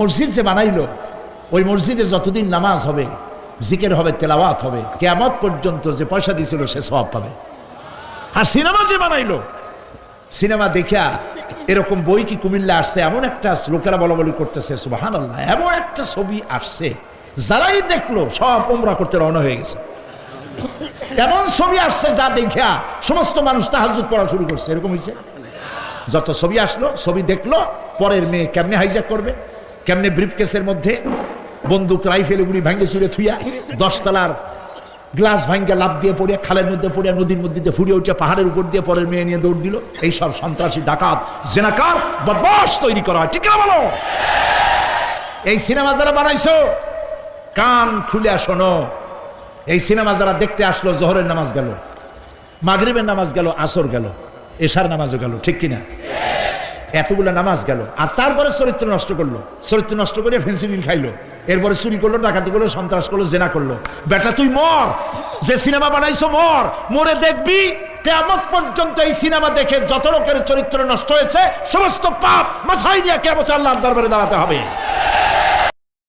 মসজিদ যে বানাইলো, ওই মসজিদে যতদিন নামাজ হবে, জিকির হবে, তেলাওয়াত হবে, কিয়ামত পর্যন্ত যে পয়সা দিয়েছিল সে সওয়াব পাবে। আর সিনেমা যে বানাইলো, সিনেমা দেখা এরকম বই কি কুমিল্লা আসছে, এমন একটা লোকেরা বলাবলি করতেছে সুবহানাল্লাহ, এমন একটা ছবি আসছে যারাই দেখলো সব উমরা করতে রওনা হয়ে গেছে। এমন ছবি আসছে যা দেখা সমস্ত মানুষ তাহাজ্জুদ পড়া শুরু করছে। এরকম হয়েছে, যত ছবি আসলো, ছবি দেখলো, পরের মেয়ে কেমনে হাইজ্যাক করবে, কেমনে ব্রিফকেসের মধ্যে বন্দুক রাইফেল গুলি ভাঙ্গে চুরে থুইয়া 10 তলার গ্লাস ভাঙ্গে লাভ দিয়ে পড়িয়া, খালের মধ্যে পড়িয়া, নদীর মধ্যে দিয়ে ফুরিয়ে উঠে পাহাড়ের উপর দিয়ে পরের মেয়ে নিয়ে দৌড় দিল। এইসব সন্ত্রাসী, ডাকাত, জেনাকার, বদমাশ তৈরি করা হয়, ঠিক না বলো? এই সিনেমা যারা বানাইছো কান খুলে শোনো, এই সিনেমা যারা দেখতে আসলো, জোহরের নামাজ গেল, মাগরিবের নামাজ গেল, আসর গেল, এশার নামাজও গেল, ঠিক কিনা? এতগুলো নামাজ গেল, আর তারপরে চরিত্র নষ্ট করলো, চরিত্র নষ্ট করে ফেন্সিডিল খাইলো, এরপরে চুরি করলো, ডাকাতি করলো, সন্ত্রাস করলো, জেনা করলো। বেটা তুই মর, যে সিনেমা বানাইছো মর, মরে দেখবি কিয়ামত পর্যন্ত এই সিনেমা দেখে যত লোকের চরিত্র নষ্ট হয়েছে সমস্ত পাপ মাথায় নিয়ে কিয়ামতে আল্লাহর দরবারে দাঁড়াতে হবে।